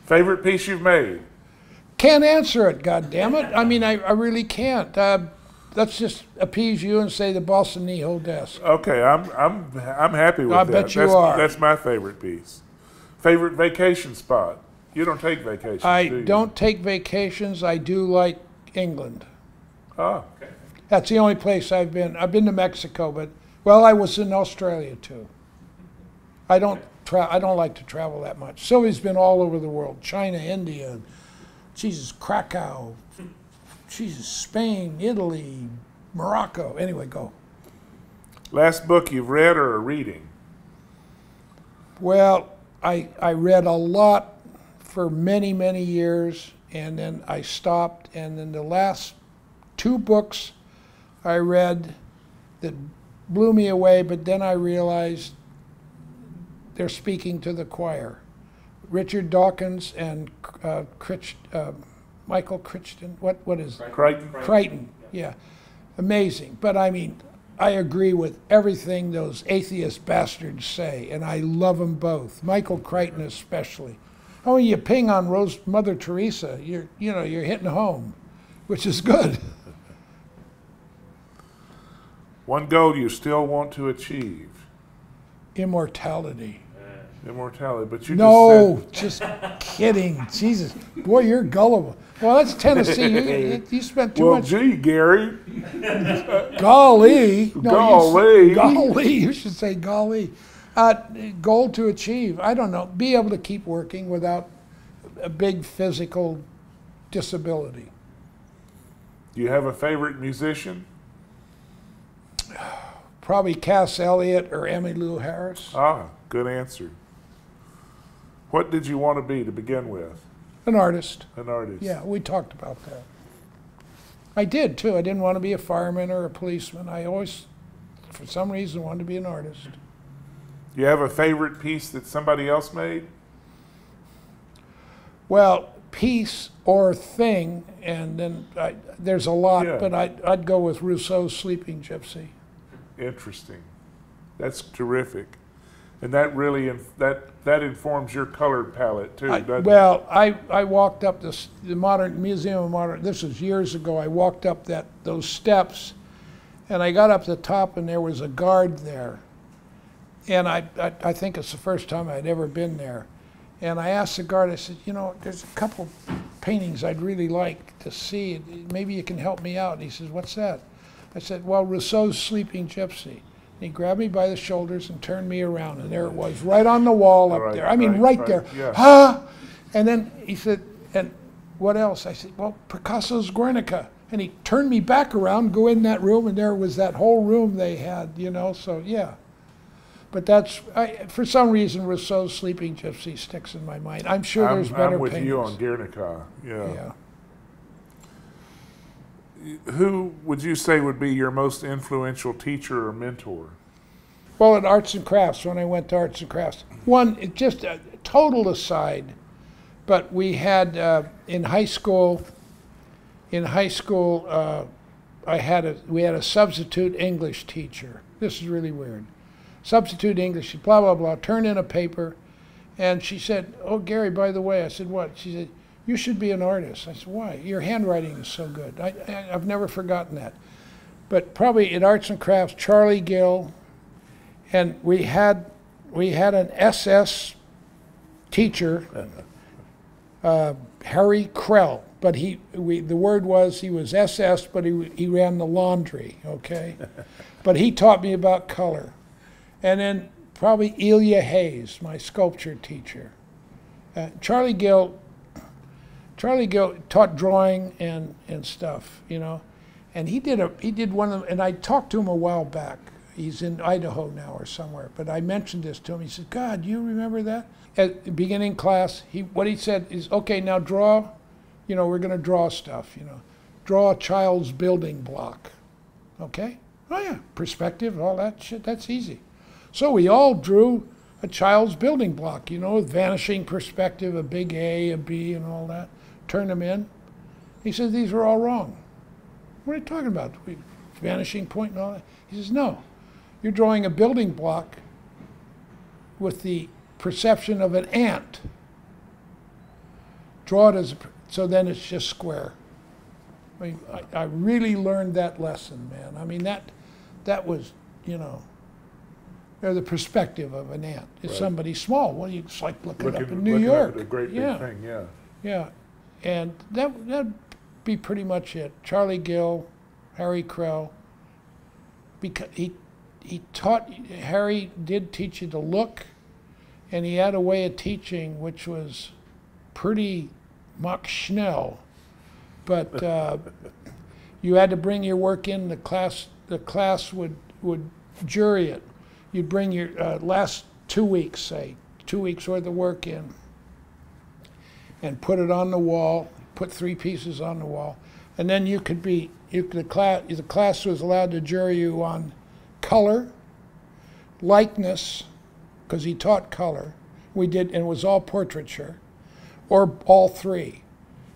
Favorite piece you've made? Can't answer it, goddammit. I mean, I really can't. Let's just appease you and say the Boston knee-hole desk. Okay, I'm happy with that. I bet you are. That's my favorite piece. Favorite vacation spot? You don't take vacations, do you? I don't take vacations. I do like England. Oh, okay. That's the only place I've been. I've been to Mexico, but, well, I was in Australia, too. I don't like to travel that much. Sylvie's been all over the world. China, India, Jesus, Krakow, Jesus, Spain, Italy, Morocco. Anyway, go. Last book you've read or are reading? Well, I read a lot for many, many years, and then I stopped, and then the last 2 books I read that blew me away, but then I realized they're speaking to the choir. Richard Dawkins and Michael Crichton, what is it? Crichton, yeah. Amazing. But I mean, I agree with everything those atheist bastards say, and I love them both. Michael Crichton especially. Oh, you ping on Mother Teresa, you're hitting home, which is good. One goal you still want to achieve? Immortality. Immortality, but you just kidding. Jesus, boy, you're gullible. Well, that's Tennessee. You spent too much. Well, gee, Gary. Golly. No, golly. Golly. You should say golly. Goal to achieve. I don't know. Be able to keep working without a big physical disability. Do you have a favorite musician? Probably Cass Elliot or Emmylou Harris. Ah, good answer. What did you want to be to begin with? An artist. An artist. Yeah, we talked about that. I did, too. I didn't want to be a fireman or a policeman. I always, for some reason, wanted to be an artist. Do you have a favorite piece that somebody else made? Well, piece or thing, and then there's a lot, yeah. But I'd go with Rousseau's Sleeping Gypsy. Interesting. That's terrific. And that really, that informs your color palette too, doesn't it? Well, I walked up the Modern Museum of Modern, this was years ago, I walked up those steps, and I got up the top and there was a guard there. And I think it's the first time I'd ever been there. And I asked the guard, I said, you know, there's a couple paintings I'd really like to see. Maybe you can help me out. And he says, what's that? I said, well, Rousseau's Sleeping Gypsy. And he grabbed me by the shoulders and turned me around, and there it was, right on the wall up there. I mean, right there. Yeah. Ah! And then he said, and what else? I said, well, Picasso's Guernica. And he turned me back around, go in that room, and there was that whole room they had, you know, so yeah. But that's, for some reason, Rousseau's Sleeping Gypsy sticks in my mind. I'm sure there's better paintings. I'm with you on Guernica, yeah. Who would you say would be your most influential teacher or mentor? Well, at Arts and Crafts, when I went to Arts and Crafts. One, just a total aside, but we had in high school, we had a substitute English teacher. This is really weird. Substitute English, blah, blah, blah, turned in a paper, and she said, oh, Gary, by the way, I said, what? She said, you should be an artist. I said, why? Your handwriting is so good. I've never forgotten that. But probably at Arts and Crafts, Charlie Gill, and we had an SS teacher, Harry Krell, but the word was he was SS, but he ran the laundry, okay? But he taught me about color. And then probably Elia Hayes, my sculpture teacher. Charlie Gill taught drawing and stuff, you know. And he did one of them, and I talked to him a while back. He's in Idaho now or somewhere, but I mentioned this to him. He said, God, you remember that? At the beginning class, what he said is, okay, now draw, you know, we're going to draw stuff, you know. Draw a child's building block, okay? Oh yeah, perspective, all that shit, that's easy. So we all drew a child's building block, you know, with vanishing perspective, a big A, a B, and all that. Turned them in. He said, these are all wrong. What are you talking about? Vanishing point and all that? He says, no. You're drawing a building block with the perception of an ant. Draw it as, so then it's just square. I mean, I really learned that lesson, man. I mean, that was, you know, the perspective of an ant. It's Right. somebody small. Well, it's like looking up in New looking York. up at a great big thing, yeah. Yeah, and that'd be pretty much it. Charlie Gill, Harry Crowe. Because he taught, Harry did teach you to look, and he had a way of teaching which was pretty Mach Schnell, but you had to bring your work in. The class would jury it. You'd bring your last 2 weeks, say, 2 weeks worth of work in, and put it on the wall, put 3 pieces on the wall, and then you could be, the class was allowed to jury you on color, likeness, because he taught color. We did, and it was all portraiture, or all 3.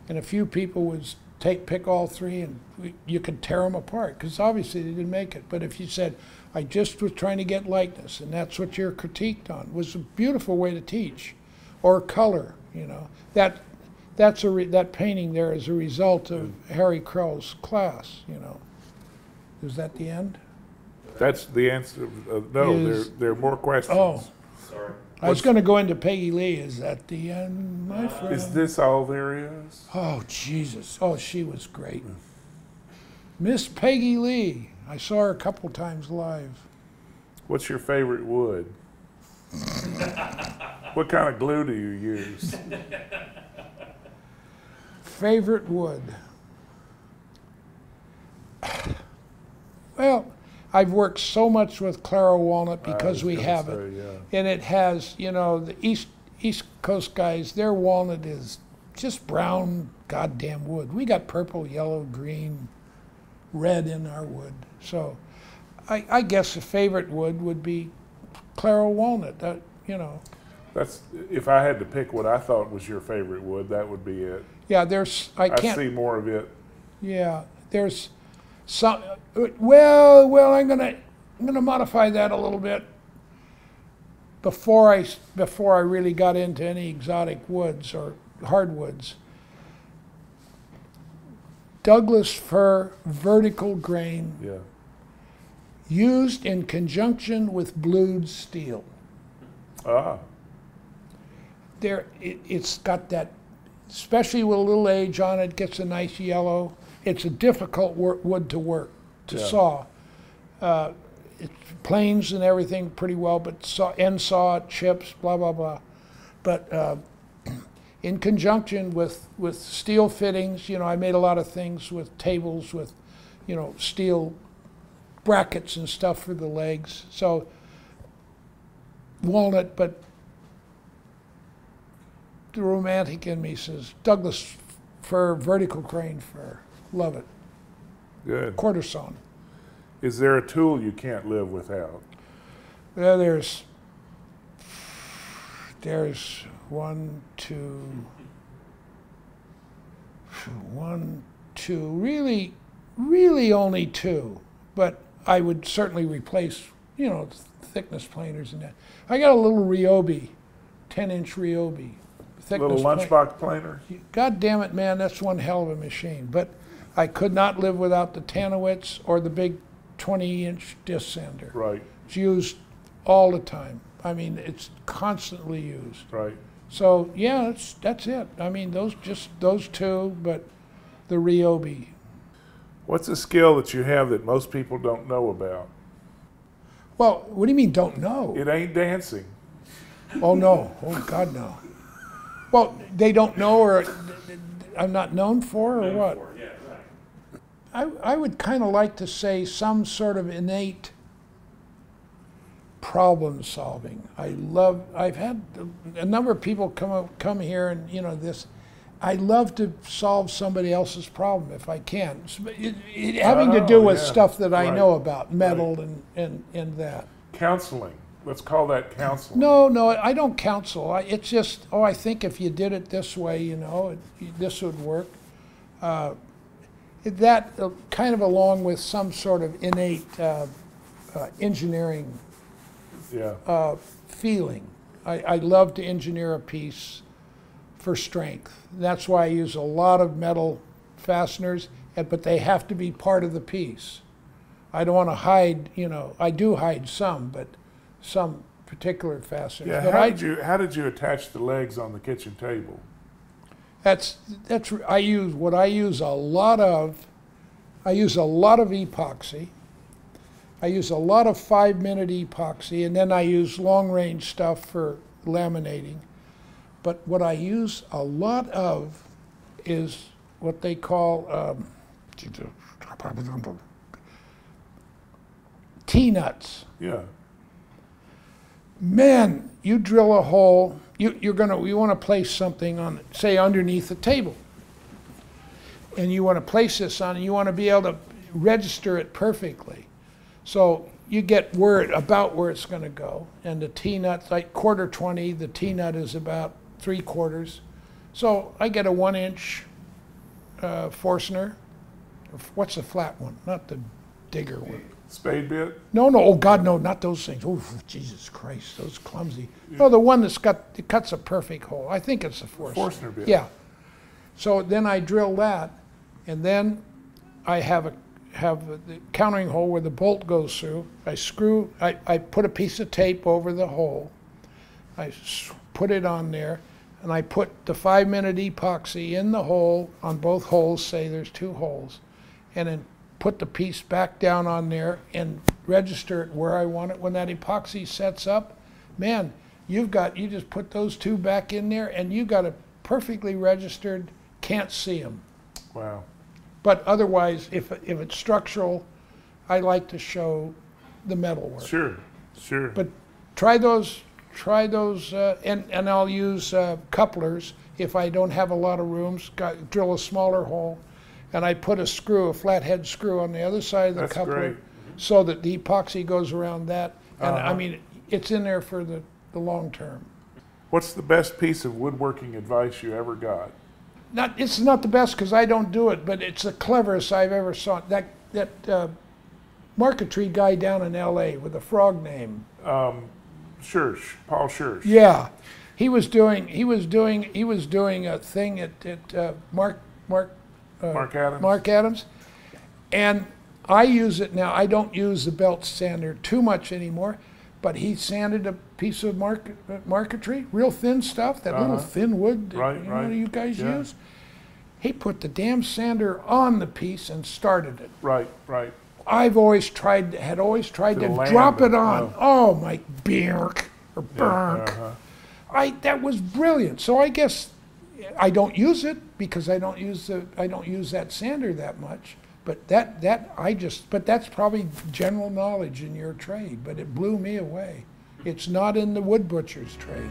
And a few people would pick all 3, and you could tear them apart, because obviously they didn't make it. But if you said, I just was trying to get likeness, and that's what you're critiqued on, it was a beautiful way to teach. Or color, you know. That painting there is a result of Harry Crowe's class, you know. Is that the end? That's the answer. No, there are more questions. Oh. Sorry. I was going to go into Peggy Lee. Is that the end, my friend? Is this all there is? Oh, Jesus. Oh, she was great. Miss Peggy Lee. I saw her a couple times live. What's your favorite wood? What kind of glue do you use? Favorite wood? Well, I've worked so much with Claro walnut because we have it. Yeah. And it has, you know, the East Coast guys, their walnut is just brown goddamn wood. We got purple, yellow, green, red in our wood. So I guess a favorite wood would be Claro walnut, you know. That's, if I had to pick what I thought was your favorite wood, that would be it. Yeah, I see more of it. Yeah, there's some, well, I'm gonna modify that a little bit. Before I really got into any exotic woods or hardwoods, Douglas fir vertical grain, Yeah. used in conjunction with blued steel. Ah. It's got that, especially with a little age on it, gets a nice yellow. It's a difficult wood to work, to saw. It planes and everything pretty well, but end saw, chips, blah, blah, blah. But in conjunction with steel fittings, you know, I made a lot of things with tables with, you know, steel brackets and stuff for the legs. So walnut, but the romantic in me says Douglas fir, vertical grain fir. Love it. Good. Quarter sawn. Is there a tool you can't live without? Well, there's 1, 2, really only 2, but I would certainly replace, you know, thickness planers and that. I got a little Ryobi, 10-inch Ryobi. Little lunchbox planer? God damn it, man, that's one hell of a machine. But I could not live without the Tanowitz or the big 20-inch disc sander. Right. It's used all the time. I mean, it's constantly used. Right. So yeah, that's it. I mean, those 2, but the Ryobi. What's a skill that you have that most people don't know about? Well, what do you mean don't know? It ain't dancing. Oh no, oh God no. Well, they don't know, or I'm not known for, or what? Yeah, right. I would kind of like to say some sort of innate problem solving. I've had a number of people come here and, you know, I love to solve somebody else's problem if I can. Having to do with stuff that I know about, metal and that. Counseling. Let's call that counseling. No, I don't counsel. It's just, I think if you did it this way, you know, this would work. That kind of along with some sort of innate engineering feeling. I love to engineer a piece for strength. That's why I use a lot of metal fasteners, but they have to be part of the piece. I don't want to hide, you know, I do hide some, but some particular fasteners. Yeah, but how did you attach the legs on the kitchen table? I use a lot of epoxy. I use a lot of 5-minute epoxy, and then I use long-range stuff for laminating. But what I use a lot of is what they call T-nuts. Yeah. Man, you drill a hole, you want to place something on, say, underneath the table. And you want to place this on, and you want to be able to register it perfectly. So you get about where it's going to go. And the T-nut, like 1/4-20, the T-nut is about 3/4. So I get a 1-inch Forstner. What's the flat one? Not the digger one. Spade bit? No, oh God, no, not those things. Oh, Jesus Christ, those clumsy. No, the one it cuts a perfect hole. I think it's a Forstner bit. Yeah. So then I drill that, and then I have the countering hole where the bolt goes through. I put a piece of tape over the hole. I put it on there, and I put the 5-minute epoxy in the hole on both holes, say there's 2 holes, and then put the piece back down on there and register it where I want it. When that epoxy sets up, man, you just put those 2 back in there, and you got a perfectly registered, can't see them. Wow. But otherwise, if it's structural, I like to show the metal work. Sure, sure. But try those, and I'll use couplers if I don't have a lot of rooms. Drill a smaller hole, and I put a flathead screw on the other side of the coupler, great. So that the epoxy goes around that. And I mean, it's in there for the long term. What's the best piece of woodworking advice you ever got? It's not the best because I don't do it, but it's the cleverest I've ever saw. That marquetry guy down in L.A. with a frog name. Schurz, Paul Schurz. Yeah, he was doing a thing at Mark Adams, and I use it now. I don't use the belt sander too much anymore, but he sanded a piece of marquetry, real thin stuff, that little thin wood that you guys use. He put the damn sander on the piece and started it. Right. I've always tried to drop it on. Oh my Birk or Burk. That was brilliant. So I guess I don't use it because I don't use that sander that much. But but that's probably general knowledge in your trade. But it blew me away. It's not in the wood butcher's trade.